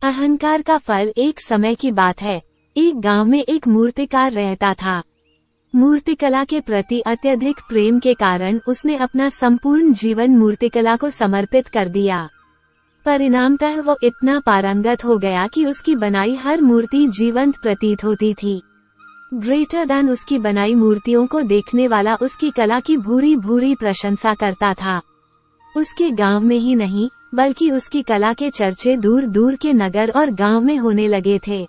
अहंकार का फल। एक समय की बात है, एक गांव में एक मूर्तिकार रहता था। मूर्तिकला के प्रति अत्यधिक प्रेम के कारण उसने अपना संपूर्ण जीवन मूर्तिकला को समर्पित कर दिया। परिणामतः वो इतना पारंगत हो गया कि उसकी बनाई हर मूर्ति जीवंत प्रतीत होती थी। ग्रेटर दैन उसकी बनाई मूर्तियों को देखने वाला उसकी कला की भूरी भूरी प्रशंसा करता था। उसके गांव में ही नहीं, बल्कि उसकी कला के चर्चे दूर दूर के नगर और गांव में होने लगे थे।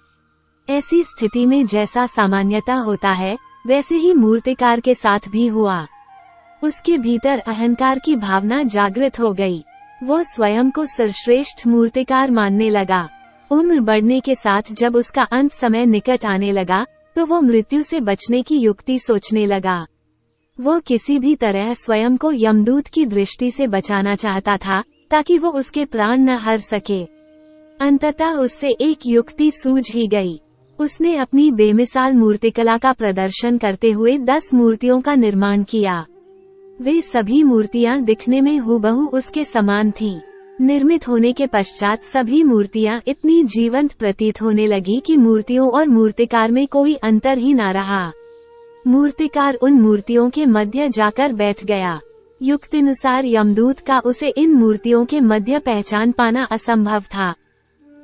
ऐसी स्थिति में जैसा सामान्यतः होता है, वैसे ही मूर्तिकार के साथ भी हुआ। उसके भीतर अहंकार की भावना जागृत हो गई। वो स्वयं को सर्वश्रेष्ठ मूर्तिकार मानने लगा। उम्र बढ़ने के साथ जब उसका अंत समय निकट आने लगा, तो वो मृत्यु से बचने की युक्ति सोचने लगा। वो किसी भी तरह स्वयं को यमदूत की दृष्टि से बचाना चाहता था, ताकि वो उसके प्राण न हर सके। अंततः उससे एक युक्ति सूझ ही गई। उसने अपनी बेमिसाल मूर्तिकला का प्रदर्शन करते हुए 10 मूर्तियों का निर्माण किया। वे सभी मूर्तियां दिखने में हूबहू उसके समान थीं। निर्मित होने के पश्चात सभी मूर्तियां इतनी जीवंत प्रतीत होने लगी कि मूर्तियों और मूर्तिकार में कोई अंतर ही न रहा। मूर्तिकार उन मूर्तियों के मध्य जाकर बैठ गया। युक्तिनुसार यमदूत का उसे इन मूर्तियों के मध्य पहचान पाना असंभव था।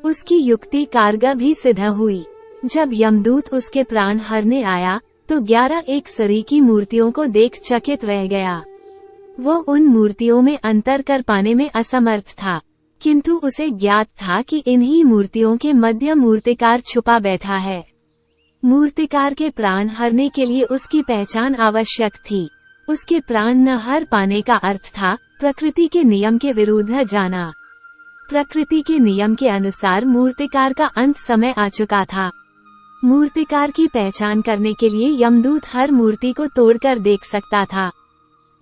उसकी युक्ति कारगर भी सिद्ध हुई। जब यमदूत उसके प्राण हरने आया, तो 11 एक सरीकी मूर्तियों को देख चकित रह गया। वो उन मूर्तियों में अंतर कर पाने में असमर्थ था, किंतु उसे ज्ञात था कि इन्हीं मूर्तियों के मध्य मूर्तिकार छुपा बैठा है। मूर्तिकार के प्राण हरने के लिए उसकी पहचान आवश्यक थी। उसके प्राण न हर पाने का अर्थ था प्रकृति के नियम के विरुद्ध जाना। प्रकृति के नियम के अनुसार मूर्तिकार का अंत समय आ चुका था। मूर्तिकार की पहचान करने के लिए यमदूत हर मूर्ति को तोड़कर देख सकता था,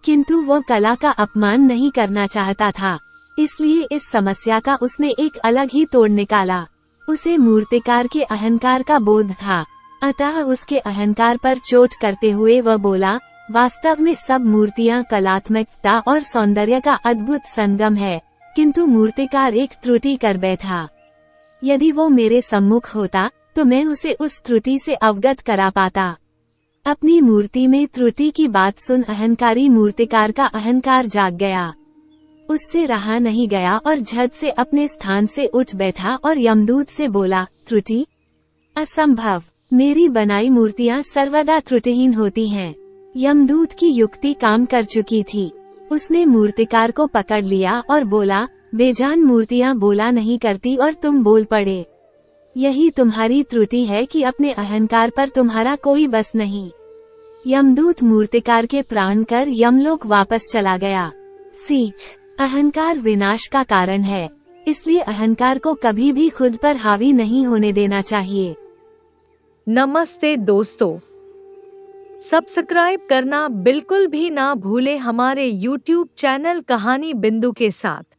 किंतु वो कला का अपमान नहीं करना चाहता था। इसलिए इस समस्या का उसने एक अलग ही तोड़ निकाला। उसे मूर्तिकार के अहंकार का बोध था, अतः उसके अहंकार पर चोट करते हुए वह बोला, वास्तव में सब मूर्तियां कलात्मकता और सौंदर्य का अद्भुत संगम है, किंतु मूर्तिकार एक त्रुटि कर बैठा। यदि वो मेरे सम्मुख होता, तो मैं उसे उस त्रुटि से अवगत करा पाता। अपनी मूर्ति में त्रुटि की बात सुन अहंकारी मूर्तिकार का अहंकार जाग गया। उससे रहा नहीं गया और झट से अपने स्थान से उठ बैठा और यमदूत से बोला, त्रुटि? असंभव। मेरी बनाई मूर्तियां सर्वदा त्रुटिहीन होती हैं। यमदूत की युक्ति काम कर चुकी थी। उसने मूर्तिकार को पकड़ लिया और बोला, बेजान मूर्तियां बोला नहीं करती और तुम बोल पड़े। यही तुम्हारी त्रुटि है कि अपने अहंकार पर तुम्हारा कोई बस नहीं। यमदूत मूर्तिकार के प्राण कर यमलोक वापस चला गया। सीख: अहंकार विनाश का कारण है, इसलिए अहंकार को कभी भी खुद पर हावी नहीं होने देना चाहिए। नमस्ते दोस्तों, सब्सक्राइब करना बिल्कुल भी ना भूले हमारे YouTube चैनल कहानी बिंदु के साथ।